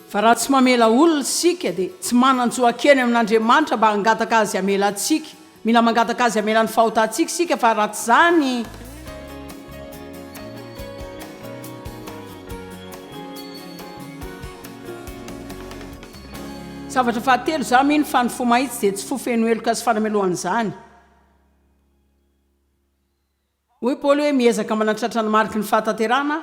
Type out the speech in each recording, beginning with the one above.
fa raha tsy mamela olona sika dia tsy mananjoakeny amin'andriamanitra mba hangataka azy amela atsika. Mila mangataka azy amela ny fahotantsika sika fa raha tsy zany zavatra fahatelo za mino fa ny fo mahitsy dia tsy fofeno eloka sy fanamelohan'izany. Hoy Paoly hoe miezaka manatratra ny mariky ny fahatanterana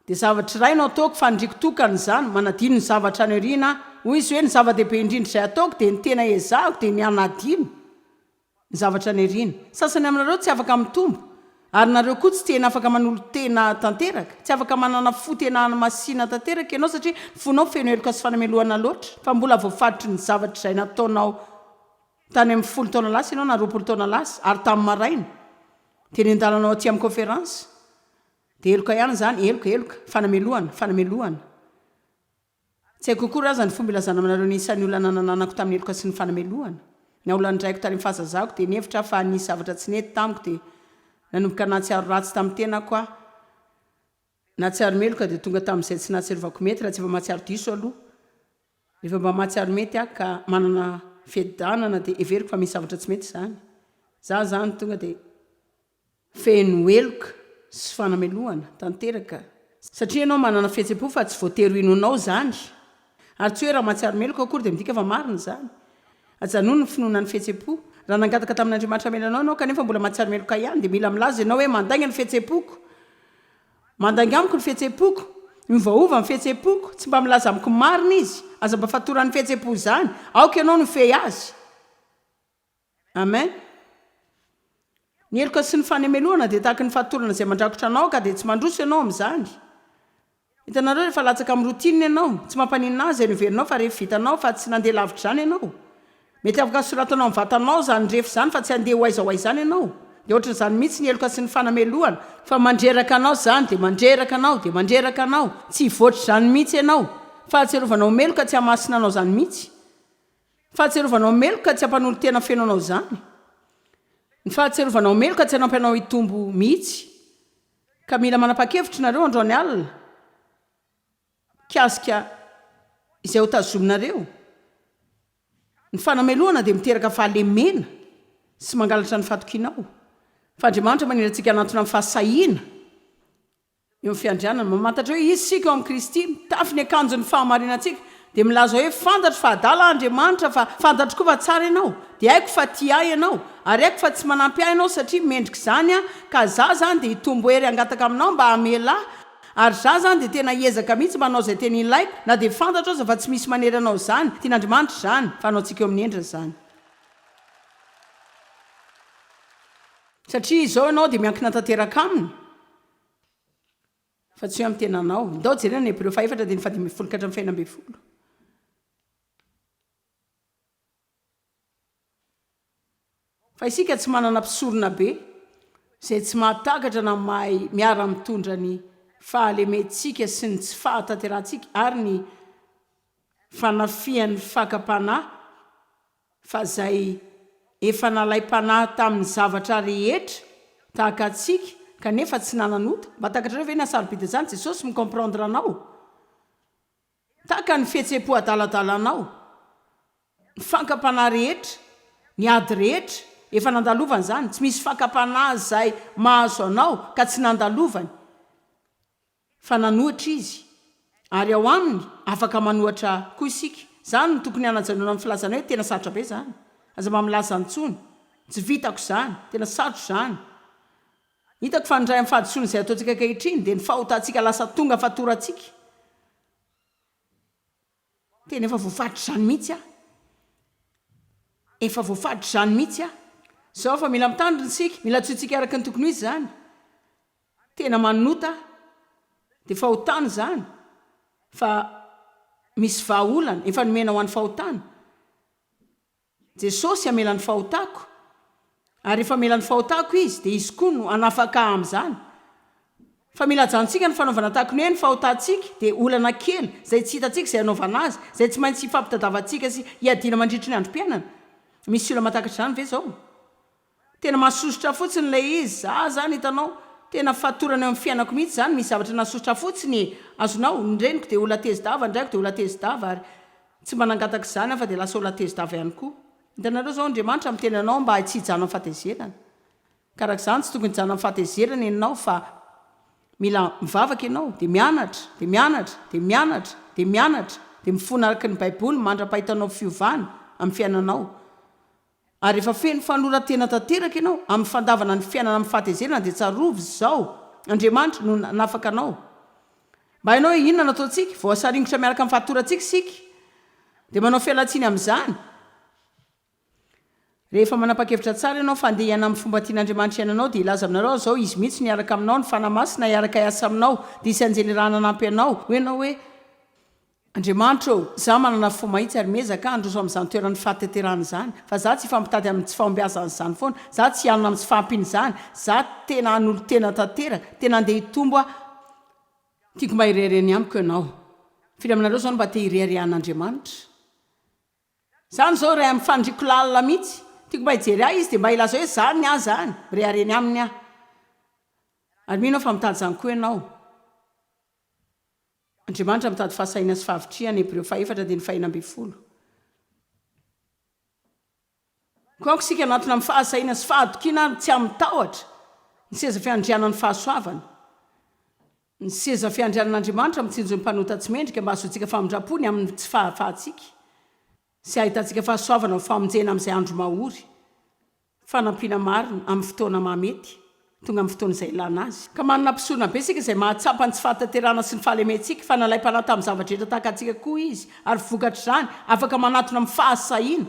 dia zavatra iray no ataoko fa ndriko tokany izany manadino ny zavatra any ariana. Hoy izy hoe ny zava-dehibe indrindra izay ataoko dia ny tena ezahako dia ny anadino ny zavatra any ariana. Sasany aminareo tsy afaka mitombo ary nareo koa tsy tena afaka manolo tena tanteraka, tsy afaka manana fotenahana masina tanteraka ianao satria fonao feno eloka sy fanamelohana loatra fa mbola voafaritry ny zavatra izay nataonao tany amin'ny 10 taona lasa ianao na 20 taona lasa ary tamin'ny maraina dia nendalanao aty amin'ny conférence dia eloka ihany izany eloka fanamelohana. Tsy haiko kokoa raha zany fomba ilazana aminareo ny isan'ny olona nananako tamin'ny eloka sy ny fanamelohana. Ny olona ndraiko tany amin'ny fahazazako dia nihevitra fa nisy zavatra tsy nety tamiko dia nanomboka nahatsiaro ratsy tamin'ny tenako aho. Nahatsiaro meloka dia tonga tamin'izay tsy nahatsiarovako mety raha tsy efa mahatsiaro diso aloha. Rehefa mba mahatsiaro mety aho ka manana fiadanana dia everiko fa misy zavatra tsy mety izany. Za zany tonga dia feno eloka sy fanamelohana tanteraka satria ianao manana fihetsem-po fa tsy voatery inonao zany. Ary tsy hoe raha mahatsiaro meloka akory dia midika fa marina zany. Ajanony ny finoana ny fihetsem-po. Raha nangataka tamin'Andriamanitra melanao ianao kanefa mbola mahatsiaro meloka ihany dia mila milaza ianao hoe mandainga ny fihetsem-poko. Mandainga amiko ny fihetsem-poko, miovaova ny fihetsem-poko, tsy mba milaza amiko marina izy, aza mba fatoran'ny fihetsem-po zany. Aoka ianao no fe azy. Amen. Ny eloka sy ny fanemelohana dia tahaka ny fahatorana izay mandrakotra anao ka dia tsy mandroso ianao amin'izany. Hitanareo rehefa latsaka amin'ny routine ianao, tsy mampaninina azy ny verinao fa rehefa vitanao fa tsy nandeha lavitra zany ianao. Mety afaka soratanao amin'ny vatanao zany rehefa zany fa tsy handeha ho aiza ho aiza zany ianao. Dia ohatra izany mihitsy ny eloka sy ny fanamelohana fa mandreraka anao zany dia mandreraka anao tsy hivoatra izany mihitsy ianao. Fahatserovanao meloka tsy hamasina anao zany mihitsy. Fahatserovanao meloka tsy hampanolo tena feno anao zany. Ny fahatserovanao meloka tsy hanampy anao hitombo mihitsy. Ka mila manapa-kevitra nareo androany alina kasika izay ho tazominareo. Ny fanamelohana dia miteraka fahalemena sy mangalatra ny fatokinao. Fa Andriamanitra manindry antsika hanantona amin'ny fahasahiana eo amin'ny fiandrianana. Mamantatra hoe izy sika eo amin'ny Kristy mitafy ny akanjo ny fahamarinantsika dia milaza hoe fantatro fa adala Andriamanitra fa fantatro koa fa tsara ianao dia haiko fa tia ahy ianao ary haiko fa tsy manampy ahy ianao satria mendrika izany ka za zany dia hitombo hery hangataka aminao mba hamela ary za zany dia tena hiezaka mihitsy manao izay tena ilaiko na dia fantatra aza fa tsy misy manery anao zany tian'Andriamanitra zany fa anaontsika eo amin'ny endriny zany. Satria izao ianao dia miankina tanteraka aminy fa tsy hoe amin'ny tenanao. Ndao jerena ny Hebreo 4 dia ny 10 ka hatramin'ny 12. Fa isika tsy manana mpisorona be izay tsy mahatakatra na mahay miara mitondra ny fahalementsika sy ny tsy fahatanterantsika ary ny fanafian'ny fakapanahy fa izay efa nalay-panahy tamin'ny zavatra rehetra tahaka atsika kanefa tsy nananota mba takatra reo ve nasarobidy izany Jesosy micomprendre anao tahaka ny fihetsem-po adaladalanao ny fakapanahy rehetra ny ady rehetra efa nandalovany zany. Tsy misy fakapanahy izay mahazo anao ka tsy nandalovany fa nanohatra izy ary ao aminy afaka manohatra koa isika. Zany no tokony hanajanona amin'ny filazana hoe tena sarotra be zany. Aza mba milaza antsony tsy vitako zany tena sarotra zany. Hitako fa ndray amin'ny fahadisoana izay ataontsika ankehitriny dia ny fahotantsika lasa tonga fatorantsika. Tena efa voafaritra izany mihitsy aho. Efa voafaritra izany mihitsy aho. Zao fa mila mitandrina isika, mila tsoitsika araka ny tokony izy zany. Tena manota dia fahotana zany fa misy vahaolana efa nomena ho an'ny fahotana. Jesosy hamelan'ny fahotako ary efa melan'ny fahotako izy dia izy koa no anafaka amin'izany. Fa mila ajanontsika ny fanaovana tahaka ny hoe ny fahotantsika dia olana kely izay tsy hitantsika izay anaovana azy, izay tsy maintsy hifampitadavantsika sy hiadiana mandritry ny androm-piainana. Misy olona mahatakatra izany ve zao? Tena mahasosotra fotsiny ilay izy. Za zany hitanao tena fatorana eo amin'ny fiainako mihitsy zany misy zavatra nasotra fotsiny azonao nreniko dia ola tezidava ndraiko dia ola tezidava ary tsy mba nangataka izany afa dia lasa ola tezidava ihany koa hitanareo zao andriamanitra miteny anao mba tsy hijano amin'ny fahatezerana karak' izany tsy tokony hijano amin'ny fahatezerana ianao fa mila mivavaka ianao dia mianatra dia mianatra dia mianatra dia mianatra dia mifona araka ny baiboly mandra-pahitanao fiovana amin'ny fiainanao ary efa feno fanoratena tanteraka ianao amin'ny fandavana ny fiainana amin'ny fahatezerana dia tsarovy zao andriamanitra no nafaka anao mba hainao hoe inona nataontsika voasaringotra miaraka amin'ny fahatorantsika sika dia manao fialatsiny amin'izany rehefa manapa-kevitra tsara ianao fandehana amin'ny fomba tian'andriamanitra iananao dia ilaza aminareo zao izy mihitsy niaraka aminao ny fanamasina iaraka iasa aminao dia isy anjely rahana anampy ianao hoenao hoe andriamanitra o za manana fo mahitsy ary mezaka androso amin'izany toeran'ny fahateterana izany fa za tsy fampitady amin'ny tsy fahombiazan'izany foana za tsy hanona amin'ny tsy fahampiny izany za tena han'olo tena tanteraka tena andeha hitombo a tiako mba hirehareny amiko ianao firy aminareo zao no mba te hireharehan'andriamanitra zany zao ray amin'ny fandriko lalina mihitsy tiako mba hijery ahy izy dia mba ilaza hoe zany ny ahy zany mirehareny aminy ahy ary mino fa mitady zany koa ianao andriamanitra mitady fahasaina sy fahavitriana Hebreo 4:1-20 koako sika anatona amin'ny fahasaina sy fahadokiana tsy amin'ny tahotra ny seza fiandrianan'ny fahasoavana ny seza fiandrianan'andriamanitra mitsinjo ny mpanota tsy mendrika mba azoantsika famondrapony amin'ny tsy fahafahantsika sy ahitantsika fahasoavana ho famonjena amin'izay andro mahory fanampiana marina amin'ny fotoana mamety tonga amin'ny fotoana izay ilana azy ka manana mpisorona be sika izay mahatsapa ny tsy fahataterana sy ny fahalementsika fa nalaim-panahy tamin'ny zavatra tahaka antsika koa izy ary vokatra izany afaka manatona amin'ny fahasahiana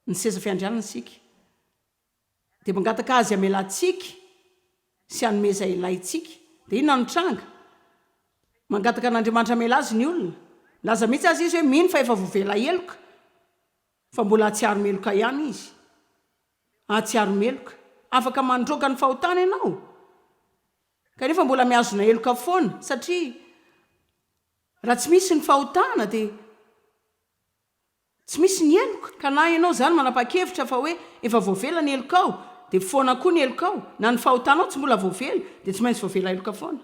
ny seza fiandrianana sika dia mangataka azy amelantsika sy hanomeza ilayntsika dia inona no tranga mangataka an'andriamanitra amela azy ny olona laza mihitsy azy izy hoe mino fa efa voavela eloka fa mbola atsiaro-meloka ihany izy atsiaro-meloka afaka mandroaka ny fahotana ianao kanefa mbola miazona eloka foana satria raha tsy misy ny fahotana dia tsy misy ny eloka ka na ianao zany manapa-kevitra fa hoe efa voavela ny elokao dia foana koa ny elokao na ny fahotanao tsy mbola voavela dia tsy maintsy voavela eloka foana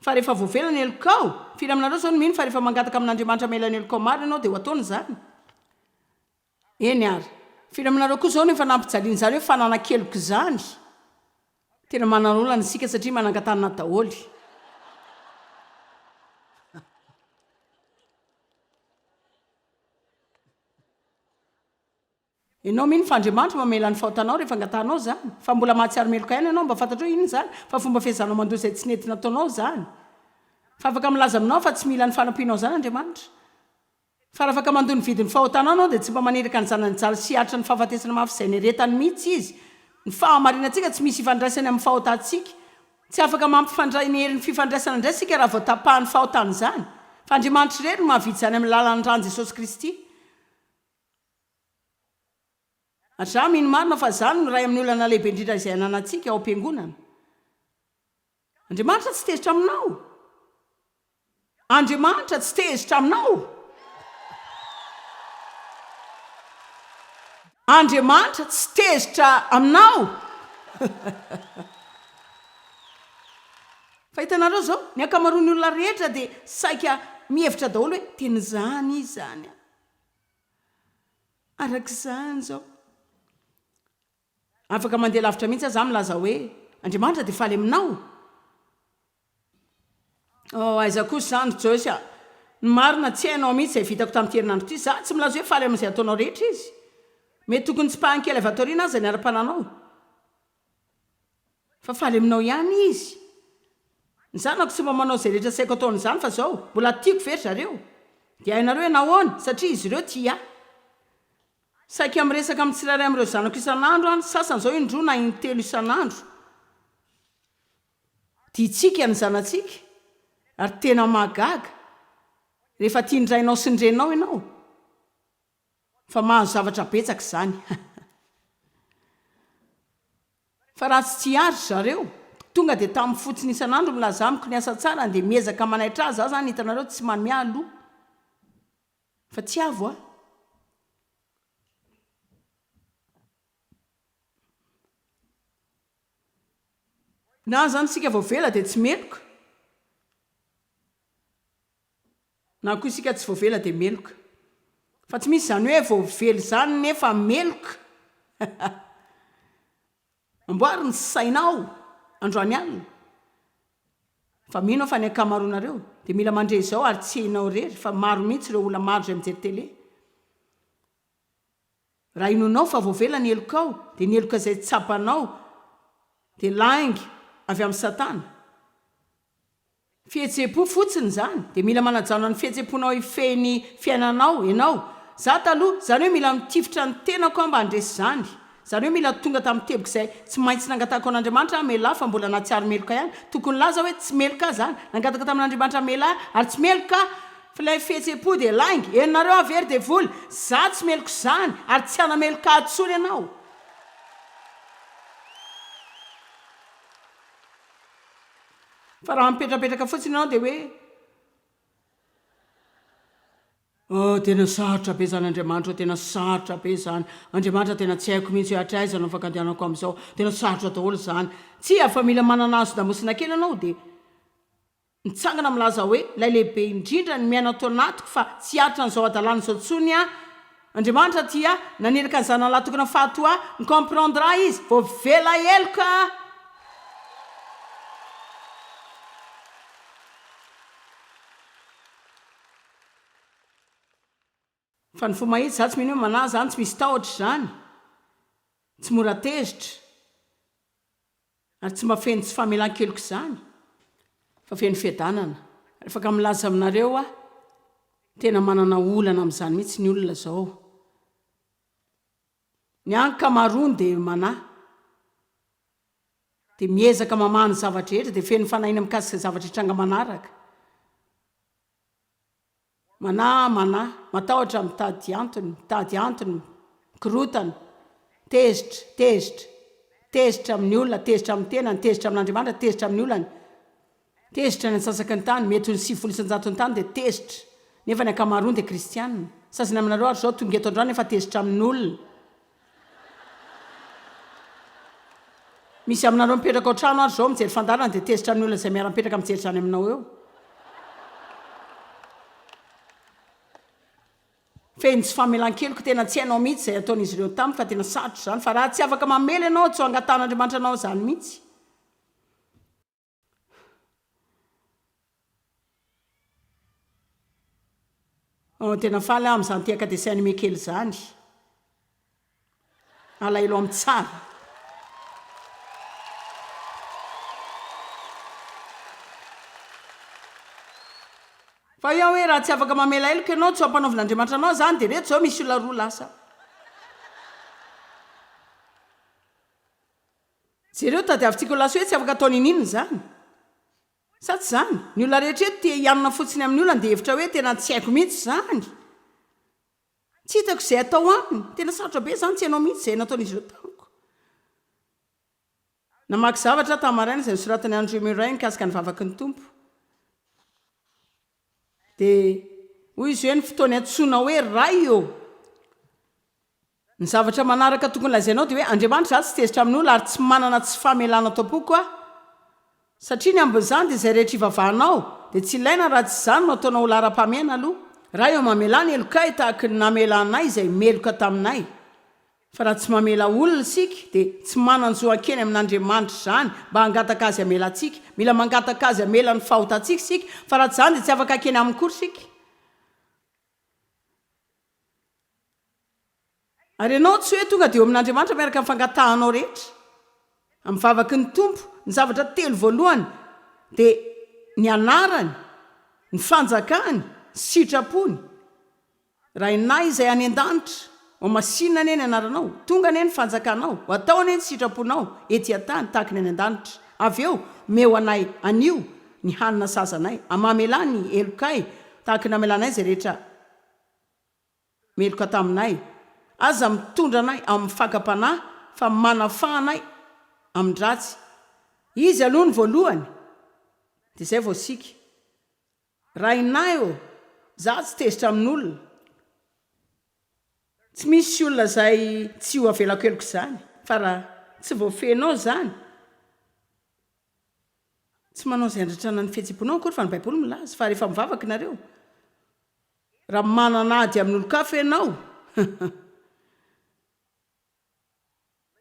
fa rehefa voavela ny elokao firy aminareo zao no mino fa rehefa mangataka amin'andriamanitra mela ny elokao maro ianao dia ho ataony zany eny ary firy aminareo koa zao nefa nampijaliana zany hoe fanana-keloko izany tena manan'olana isika satria manangatanana daholy ianao mino fa andriamanitra mamela ny fahotanao rehefa angatanao zany fa mbola mahatsiaro-meloka ihany ianao mba fantatra hoe inona zany fa fomba fiazanao mandoa izay tsy nentina ataonao zany fa afaka milaza aminao fa tsy mila ny fanampianao zany andriamanitra fa raha afaka mandoa ny vidin'ny fahotanao anao dia tsy mba maneraka ny zanany jalo sy atra ny fahafatesana mafy izay neretany mihitsy izy ny fahamarinantsika tsy misy ifandraisany amin'ny fahotantsika tsy afaka mampifandray ny herin'ny fifandraisana indray sika raha vao tapahan'ny fahotany izany fa andriamanitra irery no mahavidy zany amin'ny lalan'ny rany Jesosy Kristy ary za mino marina fa zany no ray amin'ny olana lehibe indrindra izay ananantsika ao am-piangonana andriamanitra tsy tezitra aminao andriamanitra tsy tezitra aminao andriamanitra tsy tezitra aminao fa hitanareo zao ny akamaroan'ny olona rehetra dia saika mihevitra daholo hoe teny zany izy zany arak'izany zao afaka mandeha lavitra mihitsy aza milaza hoe andriamanitra dia faly aminao aiza kosa zany josy ny marina tsy hainao mihitsy izay vitako tamin'ny herinandro ty za tsy milaza hoe faly amin'izay ataonao rehetra izy mety tokony tsy pahankely avy atoriana azy ny ara-pananao fa faly aminao ihany izy ny zanako tsy mba manao izay rehetra saiko ataon'izany fa zao mbola tiako very zareo dia hainareo hoe nahoana satria izy ireo tia saika miresaka amin'ny tsiraray amin'ireo zanako isan'andro any sasany zao indroa na intelo isan'andro diatsika ny zanatsika ary tena mahagaga rehefa tia ndrainao sy nyrenao ianao fa mahazo zavatra betsaka izany fa raha tsy tia ary zareo tonga dia tamin'ny fotsiny isan'andro milaza amiko ny asa tsara dia miezaka manaitra azy aho zany hitanareo tsy manome aloha fa tsy avo a na zany sika voavela dia tsy meloka na koa isika tsy voavela dia meloka fa tsy misy zany hoe voavely zany nefa meloka amboary ny sainao androany alina fa mino fa ny akamaroanareo dia mila mandre izao ary tsy hainao rery fa maro mihitsy ireo olona maro zay mijery tele raha inonao fa voavela ny elokao dia ny eloka izay tsapanao dia laingy avy amin'ny satana fihetseham-po fotsiny zany dia mila manajana ny fihetseham-ponao ifeny fiainanao ianao za taloha zany hoe mila mitifitra ny tenako mba handresy zany zany hoe mila tonga tamin'ny teboka izay tsy maintsy nangatako an'andriamanitra mela fa mbola natsiary meloka ihany tokony laza hoe tsy meloka zany nangataka tamin'andriamanitra mela ary tsy meloka fa ilay fihetseham-po dia laingy enareo avery dia voly za tsy meloko zany ary tsy hanameloka atsony ianao fa raha mipetrapetraka fotsiny ianao dia hoe tena sarotra be zany andriamanitra tena sarotra be zany andriamanitra tena tsy haiko mihitsy hoe atraiza no afaka andehanako amin'izao tena sarotra daholo zany tsy afa mila manana azo damosina kely ianao dia nitsangana milaza hoe ilay lehibe indrindra ny miaina atao anatiko fa tsy aritra n'izao adalàna izao tsony a andriamanitra tia naneraka ny zanany lahy tokona fahato a ny comprendra izy vo vela eloka fa ny fo mahitsy za tsy mino hoe mana zany tsy misy tahotra zany tsy mora tezitra ary tsy mafeny tsy famelan-keloko zany fa feny fiadanana rehefa ka milaza aminareo a tena manana olana amin'izany mihitsy ny olona zao ny ankamaroany dia mana dia miezaka mamany zavatra rehetra dia feny fanahina mikasika zavatra hitranga manaraka mana matahotra mitady antony kirotana tezitra amin'ny olona tezitra amin'ny tenany tezitra amin'andriamanitra tezitra amin'ny olany tezitra ny ansasaka ny tany mety ny 700 ny tany dia tezitra nefa ny akamaroany dia kristianina sasany aminareo ary zao tonga eto androany nefa tezitra amin'ny olona misy aminareo mipetraka ao trano ary zao mijery fandarana dia tezitra amin'ny olona izay miara-mipetraka mijery zany aminao eo feny tsy famelan-keloko tena tsy hainao mihitsy izay ataon'izy ireo taminy fa tena sarotra zany fa raha tsy afaka mamela ianao tsy ho angatan'andriamanitra anao zany mihitsy tena faly amin'izany tiaka dessin animé kely zany alahelo amin'ny tsara fa io hoe raha tsy afaka mamela eloko ianao tsy hampanaovin'andriamanitra anao zany dia reto zao misy olona roa lasa jereo tadiavintsika ho lasa hoe tsy afaka ataony ininona zany sa tsy zany ny olona rehetrareto tia hianona fotsiny amin'ny olana dia hevitra hoe tena tsy haiko mihitsy zany tsy hitako izay atao aminy tena sarotra be zany tsy hainao mihitsy izay nataon'izy ireo tamiko namaky zavatra tamaraina izay nisoratany Andrew Murray mikasika ny vavaky ny tompo dia hoy izy hoe ny fotoany antsoina hoe ray eo ny zavatra manaraka tokony lazainao dia hoe andriamanitra za tsy tezitra amin'olona ary tsy manana tsy famelana tompoko a satria ny ambin'izany dia izay rehetra ivavahanao dia tsy ilaina raha tsy zany no ataonao lara-pamena aloha raha eo mamelany elokay tahaka ny namelanay izay meloka taminay fa raha tsy mamela olona isika dia tsy mananjoan-keny amin'andriamanitra zany mba hangataka azy amela antsika mila mangataka azy amela ny fahotantsika isika fa raha tsy zany dia tsy afaka keny amin'ny kory isika ary ianao tsy hoe tonga dia eo amin'andriamanitra miaraka mifangatanao rehetra amin'ny vavaky ny tompo ny zavatra telo voalohany dia ny anarany ny fanjakany sitrapony raha inay izay any an-danitra ho masinina ane ny anaranao tonga ane ny fanjakanao ho atao ane ny sitraponao ety an-tany tahaka ny any an-danitra avy eo meo anay anio ny hanina sazanay amamela ny elokay tahaka ny amelanay izay rehetra meloka taminay aza mitondra anay amin'ny fakam-panahy fa manafahanay amin'ny ratsy izy aloha ny voalohany dia izay vao sika raha inay o za tsy tezitra amin'olona tsy misy olona izay tsy ho avelako eloko izany fa raha tsy voafenao zany tsy manao zay andratrana ny fihetseponao akory fa ny baiboly milaza fa rehefa mivavaka nareo raha mananady amin'ny olo-kafa ianao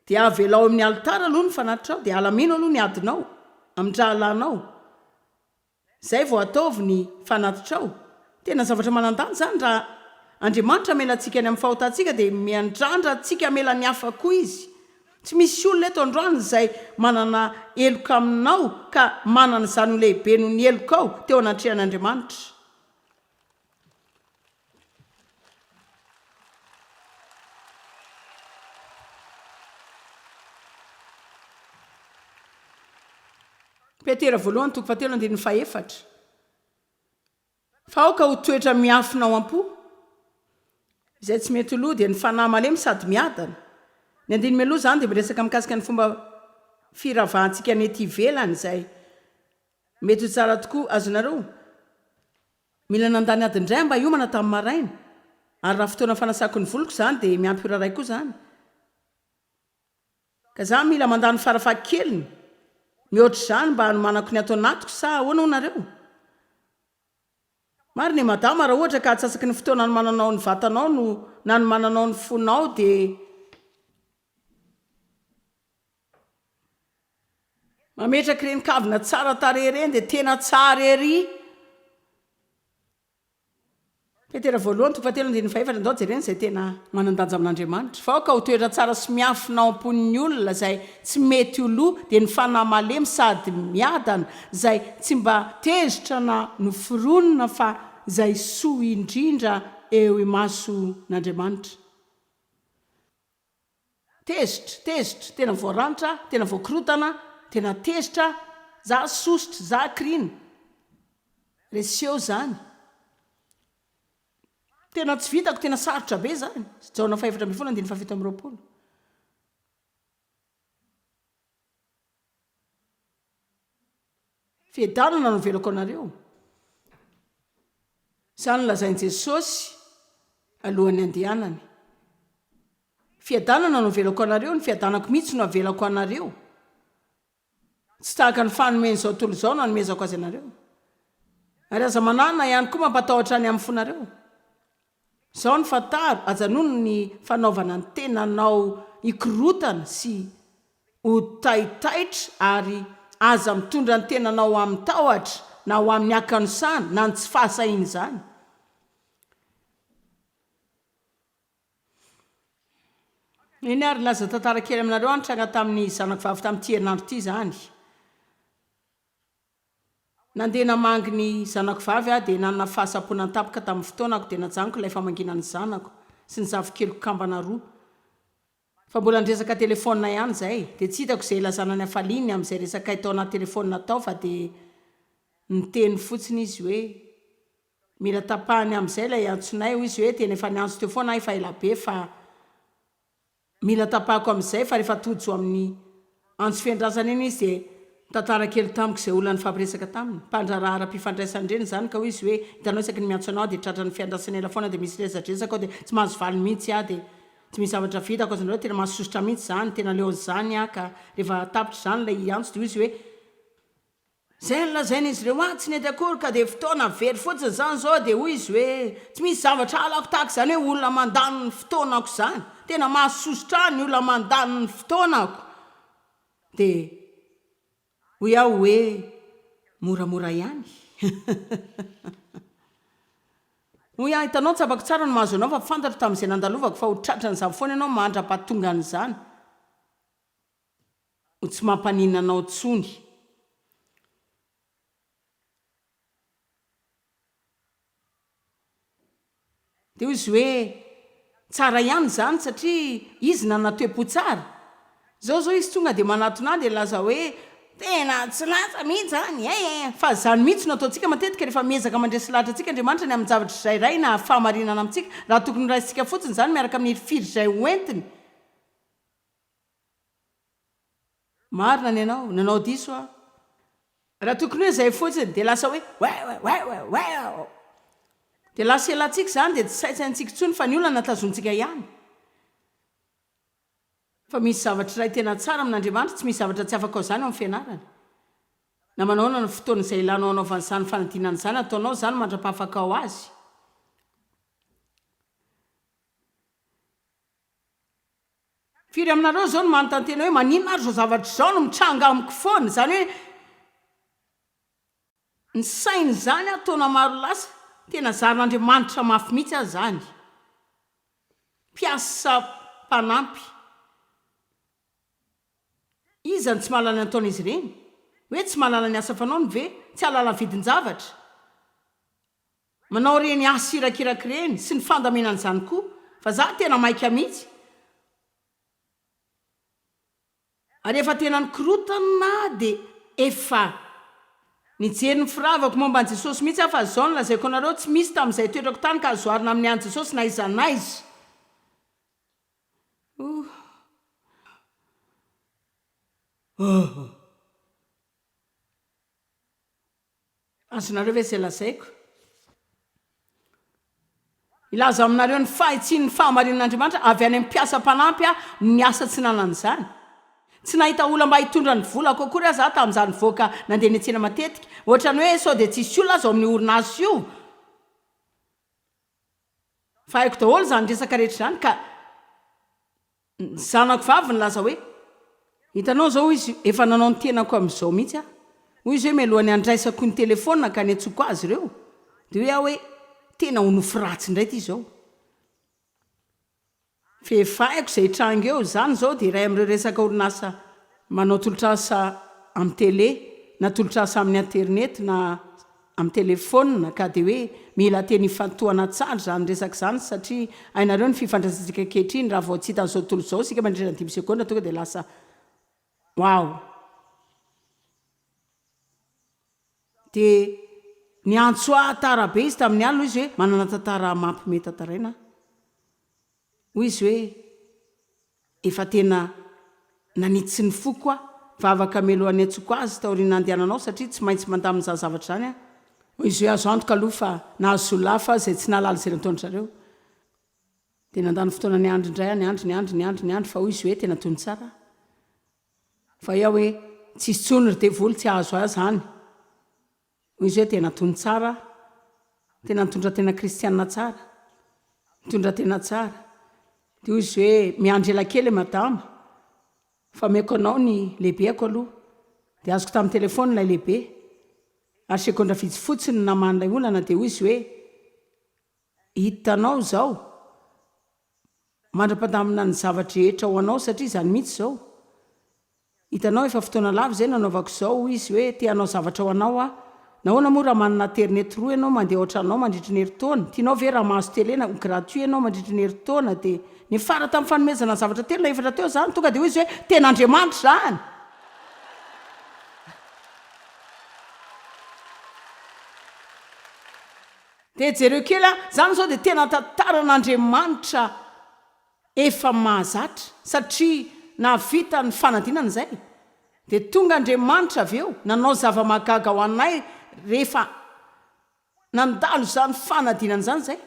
dia avelao amin'ny alitara aloha ny fanatitrao dia alamino aloha ny adinao amin'ny rahalanao zay vao ataovy ny fanatitrao tena zavatra manandany zany raha Andriamanitra melantsika any amin'ny fahotantsika dia miandrandra tsika mela ny hafa koa izy tsy misy olona eto androany zay manana eloka aminao ka manana izany ho lehibe noho ny elokao teo anatrehan'Andriamanitra. Petera voalohany toko fahatelo andininy fahaefatra fa aoka ho toetra miafina ao am-po izay tsy mety loha dia ny fanahy malemy sady miadana. Ny andininy aloha zany dia miresaka mikasika ny fomba firavahantsika ny ety ivelany izay mety ho tsara tokoa azonareo. Mila nandany adindray mba hiomana tamin'ny maraina ary raha fotoana fanasako ny voloko zany dia miampy ora ray koa zany ka za mila mandany farafahakeliny mihoatra izany mba hanomanako ny atao anatiko sa ahoana ho nareo. Marina madama raha ohatra ka atsasaky ny fotoana hanomananao ny vatanao no na hanomananao ny fonao dia mametraky ireny kavina tsara tarehy ireny dia tena tsara ery. Petera voalohany toko fahatelo andininy fahaefatra andao jereny izay tena manandanja amin'Andriamanitra fa aoka ho toetra tsara sy miafina ao am-pon'ny olona zay tsy mety ho loha dia ny fanahy malemy sady miadana zay tsy mba tezitra na noforonina fa zay soa indrindra eo imason'Andriamanitra. Tezitra tena voaranitra tena voakorotana tena tezitra za sositra za krina reseo zany tena tsy vitako tena sarotra be zany. Jaona 4:7. Fiadanana no velako anareo zany lazain'i Jesosy alohan'ny andehanany. Fiadanana no velako anareo ny fiadanako mihitsy no avelako anareo tsy tahaka ny fanomeny zao tontolo zao no anomezako azy anareo ary aza manana ihany koa mampatahotra any amin'ny fonareo. Zao ny fataro ajanono ny fanaovana ny tenanao ikorotana sy ho taitaitra ary aza mitondra ny tenanao amin'ny tahotra na ho amin'ny akanosana na ny tsy fahasahiny zany. Iny ary laza tantara kely aminareo antranga tamin'ny zanako vavy tamin'ity herinandro ity zany. Nandeha namangy ny zanako vavy dia nanana fahasapoana tapoka tamin'ny fotoanako dia najanoko ilay famangina ny zanako sy ny zavikelyko kambana roa fa mbola ndresaka telefônina ihany zay dia tsy hitako izay ilazana ny hafaliany amin'izay resaka itao anaty telefônina tao fa dia niteny fotsiny izy hoe mila tapahany amin'izay ilay antsonay ho izy hoe tena efa niantso teo foana efa ela be fa mila tapahako amin'izay fa rehefa tojo amin'ny antso fiandrasana iny izy dia tantara kely tamiko izay olona ny fampiresaka taminy mpandraraha ara-pifandraisan'ireny zany ka ho izy hoe hitanao isaky ny miantso anao dia tratra ny fiandrasana ela foana dia misy rezadresaka ao dia tsy mahazo valy mihitsy aho dia tsy misy zavatra vitako azanareo tena mahasosotra mihitsy zany tena leon'izany aho ka rehefa tapitra zany ilay antso dia ho izy hoe zay nolazaina izy ireo tsy nety akory ka dia fotoana very fotsiny zany zao dia hoy izy hoe tsy misy zavatra alako tahaka zany hoe olona mandany ny fotoanako zany tena mahasosotra ny olona mandany ny fotoanako dia hoy aho hoe moramora ihany. Hoy aho hitanao tsapako tsara no mahazo anao fa fantatro tamin'izay nandalovako fa ho tratra n'izany foana ianao mandra-pahatonga an'izany ho tsy mampanina anao tsony. Dia izy hoe tsara ihany zany satria izy nanatoepo tsara zao izy tonga dia manatona dia laza hoe tena tsy lasa mihitsy zany fa zany mihitsy no ataontsika matetika rehefa miezaka mandresy lahatra antsika Andriamanitra ny amin'ny zavatra izay na fahamarinana amintsika raha tokony raisitsika fotsiny zany miaraka amin'ny firy izay hoentiny. Marina ny ianao nanao diso a raha tokony hoe izay fotsiny dia lasa hoe dia lasa elantsika zany dia tsy saitsaintsika intsony fa ny olona natazontsika ihany fa misy zavatra iray tena tsara amin'Andriamanitra tsy misy zavatra tsy afaka ao zany ao amin'ny fianarany na manaona ny fotoana izay ilanao anaovan'izany fanadinana izany ataonao zany mandra-pahafaka ao azy. Firy aminareo zao no manontantena hoe maninona ary zao zavatra zao no mitranga amiko foana, zany hoe ny sainy zany ataona maro lasa tena zarin'Andriamanitra mafy mihitsy azy zany. Mpiasa mpanampy izany tsy mahalala ny ataona izy ireny, hoe tsy mahalala ny asa fanaony ve tsy halala ny vidin-javatra, manao reny asa irakiraka reny sy ny fandamenana izany koa, fa za tena maika mihitsy. Ary efa tena nikorotana dia efa nijery ny firavako momba an Jesosy mihitsy aho, fa zao no lazaiko anareo tsy misy tamin'izay toetrako tany ka azoarina amin'ny an Jesosy na iza naiza. Azonareo ve izay lazaiko? Ilaza aminareo ny fahitsiny ny fahamarinan'Andriamanitra avy any amin'ny mpiasa mpanampy ny asa tsy nanan'izany. Tsy nahita olona mba hitondra ny volako akory aza tamin'izany voaka nandeha ny antsena matetika, ohatrany hoe sao dia tsisy olona azo amin'ny orinasa io. Fa haiko daholo zany resaka rehetra zany, ka ny zanako vavy ny laza hoe hitanao zao izy efa nanao ny tenako amin'izao mihitsy hoy izy hoe melohany andraisako ny telefona ka ny antsoko azy ireo dia hoe aho hoe tena ho nofo ratsy indray ty zao. Fefaiko izay tranga eo zany zao dia iray amin'ireo resaka orinasa manao tolotrasa amin'ny télé na tolotrasa amin'ny internet na amin'ny telefona, ka dia hoe mila teny ifantohana tsara zany resaka zany, satria hainareo ny fifandraisantsika ankehitriny raha vao tsy hitan'izao tontolo izao sika mandritra 5 sekondra tonga dia lasa wow. Dia ny antso tara be izy tamin'ny alina izy hoe manana tantara mampime tantaraina, hoy izy hoe efa tena nanitsy ny fo koa vavaka melohan'ny antsoko azy taoriana andehananao satria tsy maintsy mandamin'izany zavatra zany hoy izy hoe azo antoka aloha fa nahazo lafa zay tsy nalala izay nataon'zareo. Dia nandany fotoana ny andro indray ny andro fa hoy izy hoe tena tony tsara, fa iaho hoe tsisy tsony ry devoly tsy ahazo azy zany. Hoy izy hoe tena tony tsara, tena nitondra tena kristianina tsara, nitondra tena tsara. Dia hoy izy hoe miandry ela kely madama, fa meko anao ny lehibeako aloha, dia azoko tamin'ny telefona ilay lehibe ary sekondra vitsy fotsiny naman'ilay olana. Dia hoy izy hoe hitanao zao mandra-pandamina ny zavatra rehetra ho anao satria izany mihitsy zao, hitanao efa fotoana lava izay nanaovako izao. Hoy izy hoe te hanao zavatra ho anao nahoana moa raha manana internet roa ianao mandeha ohatranao mandritra ny herintaona, tianao ve raha mahazo télé na gratuit ianao mandritra ny herintaona. Dia ny fara tamin'ny fanomezana ny zavatra telo na efatra teo zany, tonga dia hoy izy hoe tena Andriamanitra zany. Dia jereo kely zany zao dia tena tantaran'Andriamanitra efa mahazatra, satria nahavita ny fanadinana izay dia tonga Andriamanitra avy eo nanao zava-mahagaga ho anay rehefa nandalo zany fanadinana zany zay.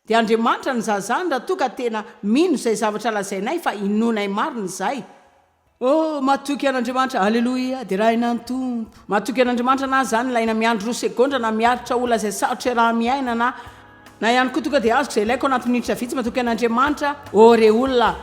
Dia Andriamanitra ny zazany raha toka tena mino izay zavatra lazainay fa inonay marina izay. Matoky an'Andriamanitra, alleloia, dia raha ina ny tompo. Matoky an'Andriamanitra na zany laina miandro 2 sekondra na miaritra olona izay sarotra raha miaina na ihany koa tonga dia azoko izay ilaiko anaty minitra vitsy. Matoky an'Andriamanitra re olona